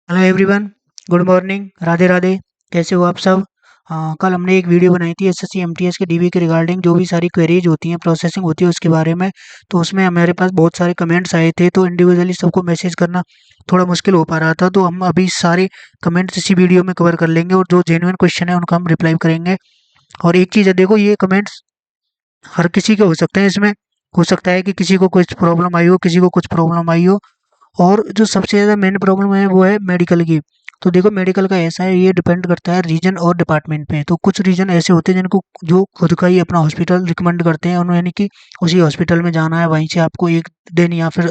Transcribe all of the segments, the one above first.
Hello everyone. Good morning. Radhe Radhe. कैसे हो आप सब? कल हमने एक वीडियो बनाई थी एसएससी एमटीएस के डीबी के रिगार्डिंग, जो भी सारी क्वेरीज होती हैं, प्रोसेसिंग होती है, उसके बारे में। तो उसमें हमारे पास बहुत सारे कमेंट्स आए थे, तो इंडिविजुअली सबको मैसेज करना थोड़ा मुश्किल हो पा रहा था। तो हम अभी सारे कमेंट्स इसी वीडियो में कवर कर लेंगे, और जो जेन्युइन क्वेश्चन है उनका हम रिप्लाई करेंगे। और एक चीज़ है, देखो, ये कमेंट्स हर किसी के हो सकते हैं। इसमें हो सकता है कि किसी को कुछ प्रॉब्लम आई हो, किसी को कुछ प्रॉब्लम आई हो। और जो सबसे ज़्यादा मेन प्रॉब्लम है वो है मेडिकल की। तो देखो, मेडिकल का ऐसा है, ये डिपेंड करता है रीजन और डिपार्टमेंट पे। तो कुछ रीजन ऐसे होते हैं जिनको जो खुद का ही अपना हॉस्पिटल रिकमेंड करते हैं उन्हें, यानी कि उसी हॉस्पिटल में जाना है, वहीं से आपको 1 दिन या फिर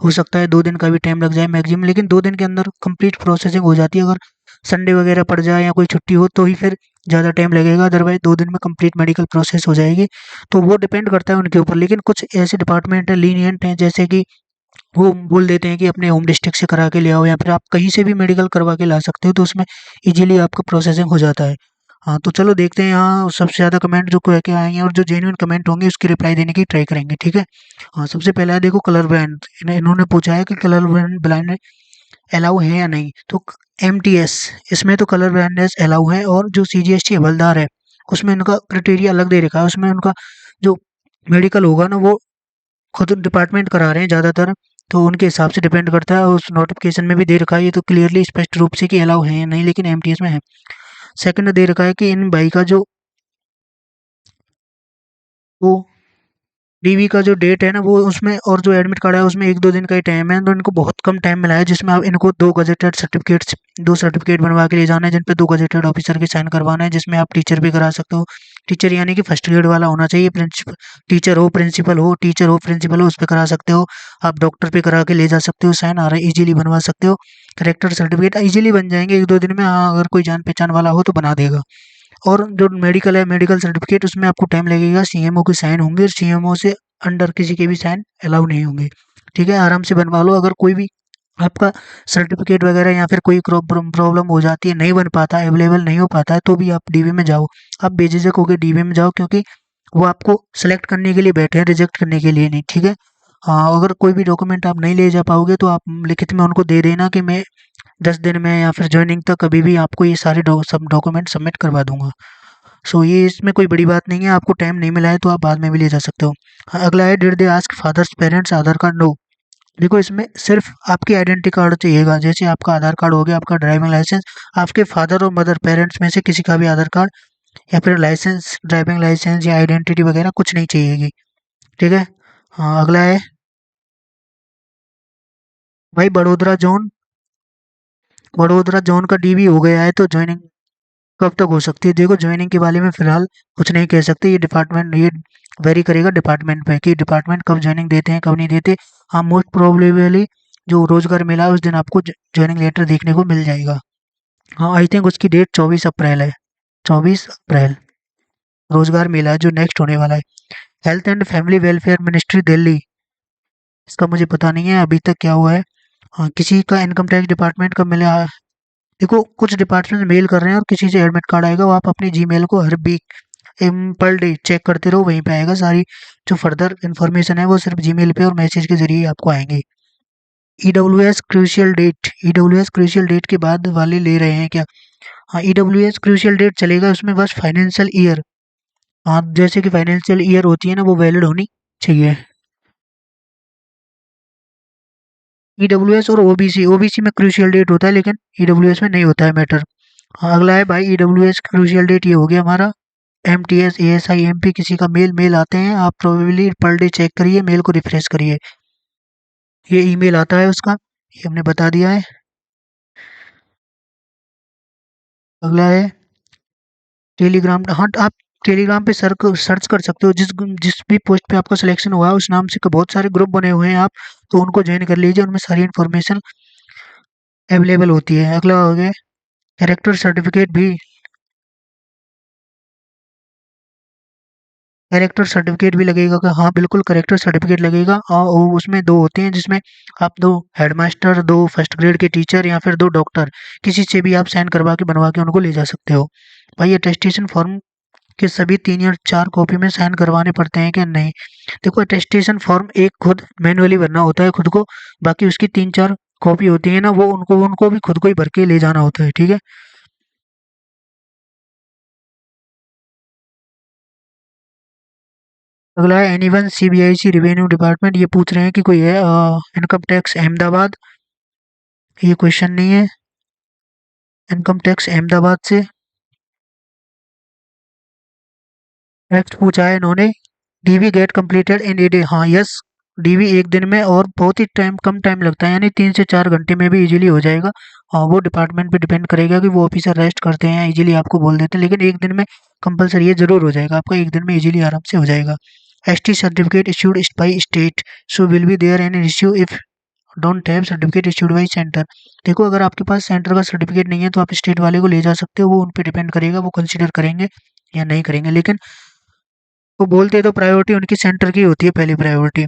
हो सकता है 2 दिन का भी टाइम लग जाए मैक्सिमम, लेकिन 2 दिन के अंदर कंप्लीट प्रोसेसिंग हो जाती है। अगर संडे वगैरह पड़ जाए या कोई छुट्टी हो तो ही फिर ज़्यादा टाइम लगेगा, अदरवाइज 2 दिन में कंप्लीट मेडिकल प्रोसेस हो जाएगी। तो वो डिपेंड करता है उनके ऊपर। लेकिन कुछ ऐसे डिपार्टमेंट हैं, लीनियंट हैं, जैसे कि वो बोल देते हैं कि अपने होम डिस्ट्रिक्ट से करा के ले आओ, या फिर आप कहीं से भी मेडिकल करवा के ला सकते हो, तो उसमें इजीली आपका प्रोसेसिंग हो जाता है। हाँ, तो चलो देखते हैं यहाँ सबसे ज़्यादा कमेंट जो कह के आएंगे, और जो जेन्युइन कमेंट होंगे उसकी रिप्लाई देने की ट्राई करेंगे, ठीक है। हाँ, सबसे पहला है, देखो, कलर ब्लाइंड। इन्होंने पूछा है कि कलर ब्लाइंड अलाउ है या नहीं। तो एमटीएस, इसमें तो कलर ब्लाइंडनेस अलाउ है, और जो सीजीएसटी हवलदार है उसमें उनका क्राइटेरिया अलग दे रखा है। उसमें उनका जो मेडिकल होगा ना, वो खुद डिपार्टमेंट करा रहे हैं ज़्यादातर, तो उनके हिसाब से डिपेंड करता है। उस नोटिफिकेशन में भी दे रखा है ये तो क्लियरली स्पष्ट रूप से कि अलाउ है या नहीं, लेकिन एमटीएस में है। सेकंड दे रखा है कि इन भाई का जो वो डीवी का जो डेट है ना, वो उसमें, और जो एडमिट कार्ड है उसमें 1-2 दिन का ही टाइम है। तो इनको बहुत कम टाइम मिला है, जिसमें आप इनको 2 सर्टिफिकेट बनवा के ले जाना है, जिन पे 2 गजेटेड ऑफिसर के साइन करवाना है, जिसमें आप टीचर भी करा सकते हो। टीचर यानी कि फर्स्ट ग्रेड वाला होना चाहिए। प्रिंसिपल टीचर हो, प्रिंसिपल हो, टीचर हो, प्रिंसिपल हो, उस पर करा सकते हो। आप डॉक्टर पे करा के ले जा सकते हो, साइन आ रहा है, इजीली बनवा सकते हो। करेक्टर सर्टिफिकेट इजीली बन जाएंगे 1-2 दिन में। हाँ, अगर कोई जान पहचान वाला हो तो बना देगा। और जो मेडिकल है, मेडिकल सर्टिफिकेट, उसमें आपको टाइम लगेगा, सीएमओ के साइन होंगे, और सीएमओ से अंडर किसी के भी साइन अलाउ नहीं होंगे, ठीक है। आराम से बनवा लो। अगर कोई भी आपका सर्टिफिकेट वगैरह या फिर कोई प्रॉब्लम हो जाती है, नहीं बन पाता, अवेलेबल नहीं हो पाता है, तो भी आप डीवी में जाओ। आप बेझिझक होकर डीवी में जाओ, क्योंकि वो आपको सेलेक्ट करने के लिए बैठे हैं, रिजेक्ट करने के लिए नहीं, ठीक है। हाँ, अगर कोई भी डॉक्यूमेंट आप नहीं ले जा पाओगे तो आप लिखित में उनको दे देना कि मैं 10 दिन में या फिर ज्वाइनिंग तक कभी भी आपको ये सारे सब डॉक्यूमेंट सबमिट करवा दूंगा। सो ये इसमें कोई बड़ी बात नहीं है। आपको टाइम नहीं मिला है तो आप बाद में भी ले जा सकते हो। हाँ, अगला है, did they ask fathers parents Aadhaar card? No. देखो, इसमें सिर्फ आपकी आइडेंटिटी कार्ड चाहिएगा। जैसे आपका आधार कार्ड हो गया, आपका ड्राइविंग लाइसेंस, आपके फादर और मदर पेरेंट्स में से किसी का भी आधार कार्ड या फिर लाइसेंस, ड्राइविंग लाइसेंस या आइडेंटिटी वगैरह कुछ नहीं चाहिएगी, ठीक है। हाँ, अगला है भाई, बड़ोदरा जोन का डीवी हो गया है, तो ज्वाइनिंग कब तक हो सकती है? देखो, ज्वाइनिंग के बारे में फिलहाल कुछ नहीं कह सकते। ये वेरी करेगा डिपार्टमेंट पे कि डिपार्टमेंट कब ज्वाइनिंग देते हैं, कब नहीं देते। हाँ, मोस्ट प्रोबेबली जो रोजगार मेला है उस दिन आपको ज्वाइनिंग लेटर देखने को मिल जाएगा। हाँ, आई थिंक उसकी डेट 24 अप्रैल है। 24 अप्रैल रोजगार मेला है जो नेक्स्ट होने वाला है। Health and family welfare ministry Delhi, इसका मुझे पता नहीं है अभी तक क्या हुआ है। हाँ, किसी का इनकम टैक्स डिपार्टमेंट का मिला। देखो, कुछ डिपार्टमेंट मेल कर रहे हैं और किसी से एडमिट कार्ड आएगा, वो आप अपनी जीमेल को हर वीक पर डे चेक करते रहो, वहीं पे आएगा। सारी जो फर्दर इन्फॉर्मेशन है वो सिर्फ जीमेल पे और मैसेज के जरिए आपको आएंगे। ईडब्ल्यू एस क्रूशियल डेट के बाद वाले ले रहे हैं क्या? हाँ, ईडब्ल्यू एस क्रूशियल डेट चलेगा, उसमें बस फाइनेंशियल ईयर, हाँ, जैसे कि फाइनेंशियल ईयर होती है ना, वो वैलिड होनी चाहिए। ईडब्ल्यू एस और ओबीसी, ओबीसी में क्रूशियल डेट होता है, लेकिन ईडब्ल्यू एस में नहीं होता है मैटर। हाँ, अगला है भाई, ईडब्ल्यू एस क्रूशियल डेट ये हो गया हमारा। एमटीएस, एएसआई, एमपी, किसी का मेल आते हैं, आप प्रोबेबली पर डे चेक करिए, मेल को रिफ्रेश करिए, ये ईमेल आता है उसका, ये हमने बता दिया है। अगला है टेलीग्राम। हाँ, आप टेलीग्राम पे सर्च कर सकते हो, जिस जिस भी पोस्ट पे आपका सिलेक्शन हुआ है उस नाम से बहुत सारे ग्रुप बने हुए हैं आप, तो उनको ज्वाइन कर लीजिए, उनमें सारी इन्फॉर्मेशन अवेलेबल होती है। अगला हो गया कैरेक्टर सर्टिफिकेट भी। कैरेक्टर सर्टिफिकेट भी लगेगा क्या? हाँ, बिल्कुल, कैरेक्टर सर्टिफिकेट लगेगा। और उसमें दो होते हैं, जिसमें आप दो हेडमास्टर, दो फर्स्ट ग्रेड के टीचर, या फिर दो डॉक्टर, किसी से भी आप साइन करवा के बनवा के उनको ले जा सकते हो। भाई, अटेस्टेशन फॉर्म के सभी 3 या 4 कॉपी में साइन करवाने पड़ते हैं क्या? नहीं। देखो, अटेस्टेशन फॉर्म एक खुद मैनुअली भरना होता है खुद को, बाकी उसकी 3-4 कॉपी होती है ना, वो उनको उनको भी खुद को ही भर के ले जाना होता है, ठीक है। अगला है एनीवन सीबीआईसी रेवेन्यू डिपार्टमेंट, ये पूछ रहे हैं कि कोई है इनकम टैक्स अहमदाबाद, ये क्वेश्चन नहीं है। इनकम टैक्स अहमदाबाद से नेक्स्ट पूछा है इन्होंने, DV get completed in a day, हाँ यस, डीवी एक दिन में और बहुत ही कम टाइम लगता है, यानी 3 से 4 घंटे में भी इजीली हो जाएगा। हाँ वो डिपार्टमेंट पे डिपेंड करेगा कि वो ऑफिसर रेस्ट करते हैं या इजीली आपको बोल देते हैं, लेकिन एक दिन में कंपलसरी ये जरूर हो जाएगा आपका, एक दिन में इजीली आराम से हो जाएगा। ST certificate issued by state, so will be there an issue if don't have certificate issued by centre. देखो अगर आपके पास सेंटर का सर्टिफिकेट नहीं है तो आप स्टेट वाले को ले जा सकते हो, वो उन पे डिपेंड करेगा, वो कंसिडर करेंगे या नहीं करेंगे, लेकिन वो बोलते हैं तो प्रायोरिटी उनकी सेंटर की होती है, पहली प्रायोरिटी।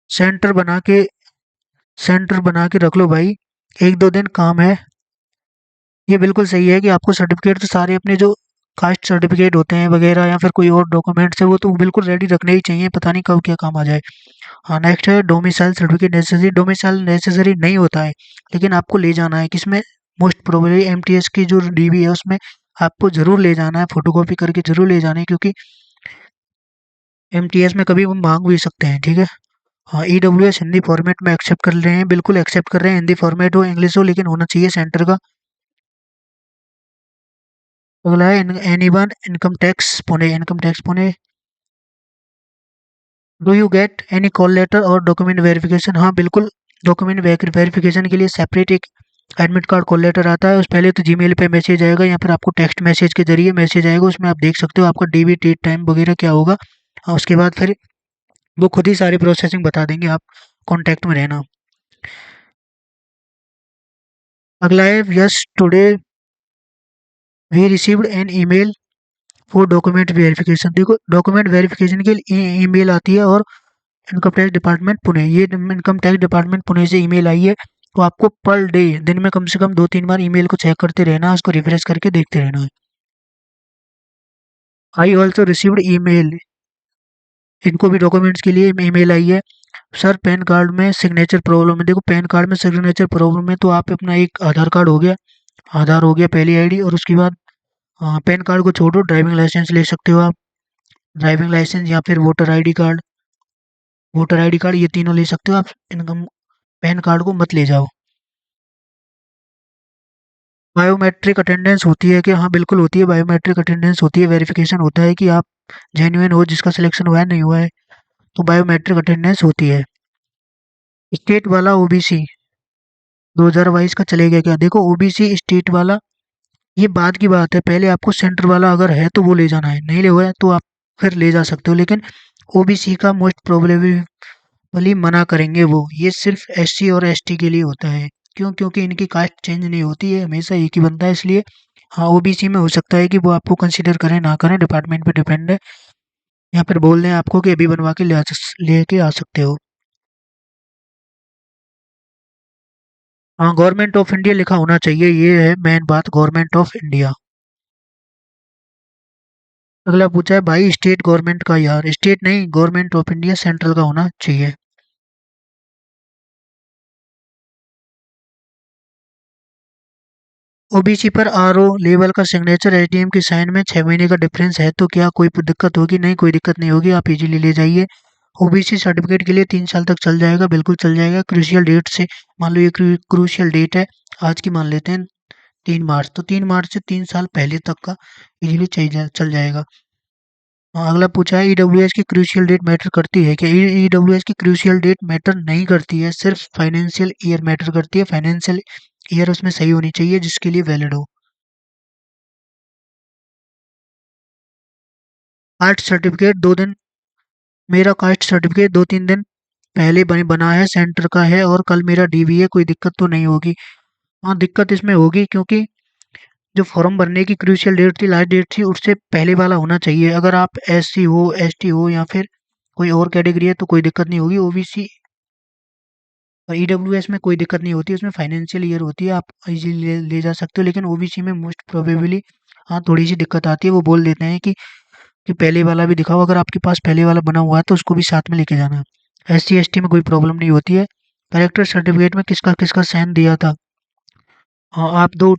सेंटर बना के सेंटर बना के रख लो भाई, 1-2 दिन काम है। ये बिल्कुल सही है कि आपको सर्टिफिकेट तो सारे अपने जो कास्ट सर्टिफिकेट होते हैं वगैरह या फिर कोई और डॉक्यूमेंट्स है वो तो बिल्कुल रेडी रखने ही चाहिए, पता नहीं कब क्या काम आ जाए। हाँ नेक्स्ट है domicile certificate necessary, domicile necessary नहीं होता है, लेकिन आपको ले जाना है किसमें, मोस्ट प्रोबेबली एमटीएस की जो डीबी है उसमें आपको जरूर ले जाना है, फोटोकॉपी करके जरूर ले जाना है, क्योंकि एमटीएस में कभी वो मांग भी सकते हैं, ठीक है। हाँ ईडब्ल्यूएस हिंदी फॉर्मेट में एक्सेप्ट कर रहे हैं, बिल्कुल एक्सेप्ट कर रहे हैं, हिंदी फॉर्मेट हो इंग्लिश हो लेकिन होना चाहिए सेंटर का। अगला है anyone income tax Pune, income tax Pune, do you get any call letter और डॉक्यूमेंट वेरिफिकेशन, हाँ बिल्कुल, डॉक्यूमेंट वेरिफिकेशन के लिए सेपरेट एक एडमिट कार्ड कॉल लेटर आता है, उस पहले तो जीमेल पे मैसेज आएगा या फिर आपको टेक्स्ट मैसेज के जरिए मैसेज आएगा, उसमें आप देख सकते हो आपका डीबी डेट टाइम वगैरह क्या होगा, और उसके बाद फिर वो खुद ही सारी प्रोसेसिंग बता देंगे, आप कॉन्टैक्ट में रहना। अगला है yes today we received an email for document verification, देखो डॉक्यूमेंट वेरिफिकेशन के लिए ईमेल आती है, और इनकम टैक्स डिपार्टमेंट पुणे, ये इनकम टैक्स डिपार्टमेंट पुणे से ईमेल आई है, तो आपको पर डे दिन में कम से कम 2-3 बार ईमेल को चेक करते रहना है, उसको रिफ्रेश करके देखते रहना है। आई ऑल्सो रिसीव्ड ईमेल, इनको भी डॉक्यूमेंट्स के लिए ईमेल आई है, सर पैन कार्ड में सिग्नेचर प्रॉब्लम है, देखो पैन कार्ड में सिग्नेचर प्रॉब्लम है तो आप अपना एक आधार कार्ड हो गया, आधार हो गया पहली आईडी, और उसके बाद पैन कार्ड को छोड़ो ड्राइविंग लाइसेंस ले सकते हो आप, ड्राइविंग लाइसेंस या फिर वोटर आईडी कार्ड, ये तीनों ले सकते हो आप, इनकम पैन कार्ड को मत ले जाओ। बायोमेट्रिक अटेंडेंस होती है कि, हाँ बिल्कुल होती है, बायोमेट्रिक अटेंडेंस होती है, वेरिफिकेशन होता है कि आप जेन्युइन हो, जिसका सिलेक्शन हुआ है नहीं हुआ है, तो बायोमेट्रिक अटेंडेंस होती है। स्टेट वाला ओबीसी 2022 का चलेगा क्या, देखो ओबीसी स्टेट वाला ये बाद की बात है, पहले आपको सेंटर वाला अगर है तो वो ले जाना है, नहीं ले हुआ है तो आप फिर ले जा सकते हो, लेकिन ओबीसी का मोस्ट प्रोबेबली मना करेंगे वो, ये सिर्फ एससी और एसटी के लिए होता है, क्यों, क्योंकि इनकी कास्ट चेंज नहीं होती है, हमेशा एक ही बनता है, इसलिए हाँ ओबीसी में हो सकता है कि वो आपको कंसिडर करें ना करें, डिपार्टमेंट पे डिपेंड है, या फिर बोल दें आपको कि अभी बनवा के लेके आ सकते हो। हाँ गवर्नमेंट ऑफ इंडिया लिखा होना चाहिए, ये है मेन बात, गवर्नमेंट ऑफ इंडिया। अगला पूछा है भाई स्टेट गवर्नमेंट का, यार स्टेट नहीं, गवर्नमेंट ऑफ इंडिया सेंट्रल का होना चाहिए। ओबीसी पर आरओ लेवल का सिग्नेचर एसडीएम की साइन में 6 महीने का डिफरेंस है तो क्या कोई दिक्कत होगी, नहीं कोई दिक्कत नहीं होगी, आप इजीली ले जाइए। ओबीसी सर्टिफिकेट के लिए 3 साल तक चल जाएगा, बिल्कुल चल जाएगा, क्रूशियल डेट से, मान लो ये क्रूशियल डेट है आज की, मान लेते हैं 3 मार्च, तो 3 मार्च से 3 साल पहले तक का इजीली चल जाएगा। हाँ, अगला पूछा है ईडब्ल्यूएस की क्रूशियल डेट मैटर करती है क्या, ईडब्ल्यूएस की क्रूशियल डेट मैटर नहीं करती है, सिर्फ फाइनेंशियल ईयर मैटर करती है, फाइनेंशियल ईयर उसमें सही होनी चाहिए जिसके लिए वैलिड हो। कास्ट सर्टिफिकेट 2 दिन, मेरा कास्ट सर्टिफिकेट 2-3 दिन पहले बना है, सेंटर का है, और कल मेरा डीवी है, कोई दिक्कत तो नहीं होगी। हाँ दिक्कत इसमें होगी क्योंकि जो फॉर्म भरने की क्रूशियल डेट थी, लास्ट डेट थी, उससे पहले वाला होना चाहिए, अगर आप एससी हो एसटी हो या फिर कोई और कैटेगरी है तो कोई दिक्कत नहीं होगी, ओबीसी और ईडब्ल्यूएस में कोई दिक्कत नहीं होती, उसमें फाइनेंशियल ईयर होती है, आप इजीली ले जा सकते हो, लेकिन ओबीसी में मोस्ट प्रोबेबली हाँ थोड़ी सी दिक्कत आती है, वो बोल देते हैं कि पहले वाला भी दिखाओ, अगर आपके पास पहले वाला बना हुआ है तो उसको भी साथ में लेके जाना है। SC ST में कोई प्रॉब्लम नहीं होती है। कैरेक्टर सर्टिफिकेट में किसका किसका साइन दिया था? आप दो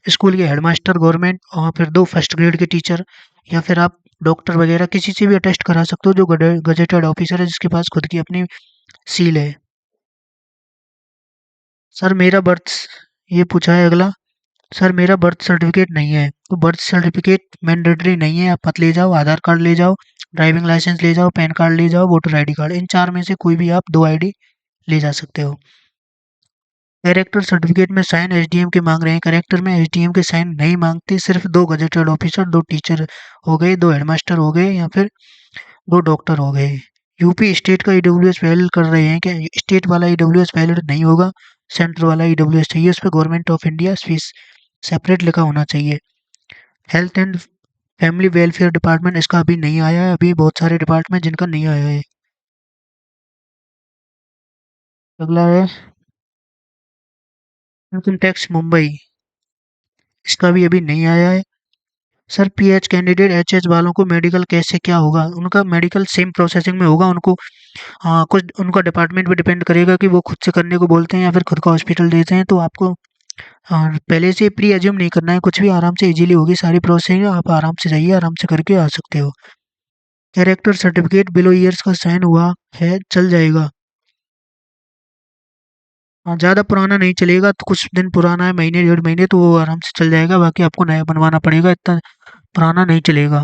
स्कूल के हेडमास्टर गवर्नमेंट, और फिर दो फर्स्ट ग्रेड के टीचर, या फिर आप डॉक्टर वगैरह किसी से भी अटेस्ट करा सकते हो जो गजेटेड ऑफिसर है जिसके पास खुद की अपनी सील है। सर मेरा बर्थ ये पूछा है अगला। सर मेरा बर्थ सर्टिफिकेट नहीं है, तो बर्थ सर्टिफिकेट मैंडेटरी नहीं है, आप मत ले जाओ। आधार कार्ड ले जाओ, ड्राइविंग लाइसेंस ले जाओ, पैन कार्ड ले जाओ, वोटर आईडी कार्ड, इन चार में से कोई भी आप दो आईडी ले जा सकते हो। कैरेक्टर सर्टिफिकेट में साइन एसडीएम के मांग रहे हैं, कैरेक्टर में एसडीएम के साइन नहीं मांगते, सिर्फ दो गजेटेड ऑफिसर, दो टीचर हो गए, दो हेडमास्टर हो गए, या फिर दो डॉक्टर हो गए। यूपी स्टेट का ईडब्ल्यूएस वैलिड कर रहे हैं क्या? स्टेट वाला ईडब्ल्यूएस वैलिड नहीं होगा, सेंटर वाला ईडब्ल्यूएस चाहिए, उस पर government of India fees separate लिखा होना चाहिए। Health and family welfare department, इसका अभी नहीं आया है, अभी बहुत सारे डिपार्टमेंट जिनका नहीं आया है। अगला है इनकम टैक्स मुंबई, इसका भी अभी नहीं आया है। सर पीएच कैंडिडेट एचएच वालों को मेडिकल कैसे क्या होगा? उनका मेडिकल सेम प्रोसेसिंग में होगा, उनको कुछ उनका डिपार्टमेंट पे डिपेंड करेगा कि वो खुद से करने को बोलते हैं या फिर खुद का हॉस्पिटल देते हैं, तो आपको पहले से प्री एज्यूम नहीं करना है कुछ भी, आराम से इजीली होगी सारी प्रोसेसिंग, आप आराम से जाइए, आराम से करके आ सकते हो। कैरेक्टर सर्टिफिकेट बिलो ईयर्स का साइन हुआ है, चल जाएगा? हाँ, ज़्यादा पुराना नहीं चलेगा, तो कुछ दिन पुराना है, महीने डेढ़ महीने, तो वो आराम से चल जाएगा, बाकी आपको नया बनवाना पड़ेगा, इतना पुराना नहीं चलेगा।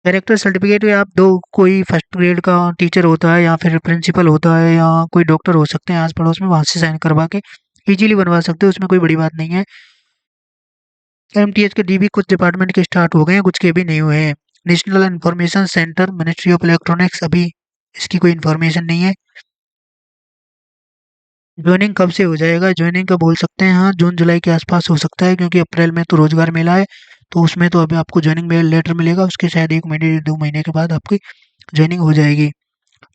कैरेक्टर सर्टिफिकेट में आप दो, कोई फर्स्ट ग्रेड का टीचर होता है या फिर प्रिंसिपल होता है या कोई डॉक्टर हो सकते हैं आस पड़ोस में, वहां से साइन करवा के इजीली बनवा सकते हो, उसमें कोई बड़ी बात नहीं है। एमटीएच के डीबी कुछ डिपार्टमेंट के स्टार्ट हो गए हैं, कुछ के भी नहीं हुए हैं। National information centre ministry of electronics, अभी इसकी कोई इन्फॉर्मेशन नहीं है। ज्वाइनिंग कब से हो जाएगा? ज्वाइनिंग का बोल सकते हैं, हाँ जून जुलाई के आसपास हो सकता है, क्योंकि अप्रैल में तो रोजगार मेला है, तो उसमें तो अभी आपको ज्वाइनिंग मेल लेटर मिलेगा, उसके शायद एक महीने दो महीने के बाद आपकी ज्वाइनिंग हो जाएगी।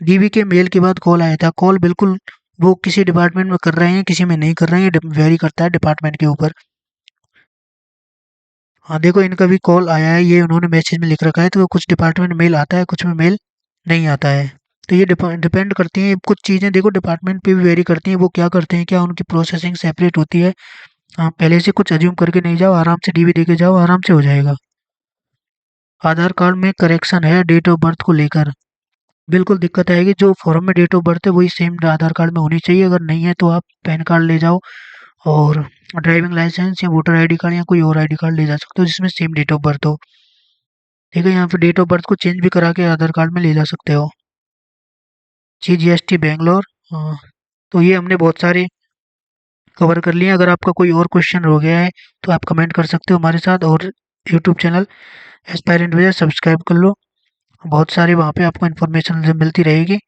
डीबी के मेल के बाद कॉल आया था, कॉल बिल्कुल वो किसी डिपार्टमेंट में कर रहे हैं, किसी में नहीं कर रहे हैं, वेरी करता है डिपार्टमेंट के ऊपर। हाँ देखो, इनका भी कॉल आया है, ये उन्होंने मैसेज में लिख रखा है, तो कुछ डिपार्टमेंट मेल आता है, कुछ में मेल नहीं आता है। तो ये डिपेंड करती हैं कुछ चीज़ें, देखो डिपार्टमेंट पे भी वेरी करती हैं, वो क्या करते हैं, क्या उनकी प्रोसेसिंग सेपरेट होती है। हाँ, पहले से कुछ अज्यूम करके नहीं जाओ, आराम से डीवी देके जाओ, आराम से हो जाएगा। आधार कार्ड में करेक्शन है डेट ऑफ बर्थ को लेकर, बिल्कुल दिक्कत आएगी, जो फॉर्म में डेट ऑफ बर्थ है वही सेम आधार कार्ड में होनी चाहिए, अगर नहीं है तो आप पैन कार्ड ले जाओ, और ड्राइविंग लाइसेंस या वोटर आईडी कार्ड या कोई और आईडी कार्ड ले जा सकते हो जिसमें सेम डेट ऑफ बर्थ हो। ठीक है, यहाँ पे डेट ऑफ बर्थ को चेंज भी करा के आधार कार्ड में ले जा सकते हो। GST बैंगलोर। हाँ, तो ये हमने बहुत सारे कवर कर लिए, अगर आपका कोई और क्वेश्चन हो गया है तो आप कमेंट कर सकते हो हमारे साथ, और यूट्यूब चैनल एस्पायरेंट विजय सब्सक्राइब कर लो, बहुत सारे वहाँ पे आपको इन्फॉर्मेशन मिलती रहेगी।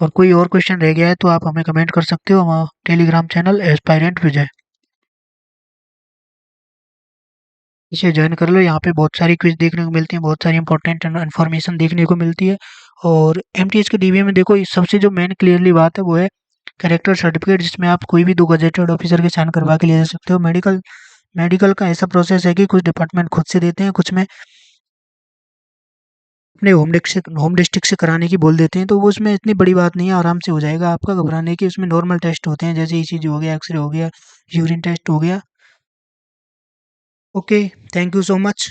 और कोई और क्वेश्चन रह गया है तो आप हमें कमेंट कर सकते हो, हमारा टेलीग्राम चैनल एस्पायरेंट विजय, इसे ज्वाइन कर लो, यहाँ पे बहुत सारी क्विज देखने को मिलती है, बहुत सारी इंपॉर्टेंट इन्फॉर्मेशन देखने को मिलती है। और एमटीएच के डीबी में देखो, इस सबसे जो मेन क्लियरली बात है वो है कैरेक्टर सर्टिफिकेट, जिसमें आप कोई भी दो गजेटेड ऑफिसर के साइन करवा के ले जा सकते हो। मेडिकल मेडिकल का ऐसा प्रोसेस है कि कुछ डिपार्टमेंट खुद से देते हैं, कुछ में अपने होम डिस्ट्रिक्ट से कराने की बोल देते हैं, तो वो उसमें इतनी बड़ी बात नहीं है, आराम से हो जाएगा आपका, घबराने की। उसमें नॉर्मल टेस्ट होते हैं, जैसे ईसीजी हो गया, एक्सरे हो गया, यूरिन टेस्ट हो गया। Okay, thank you so much.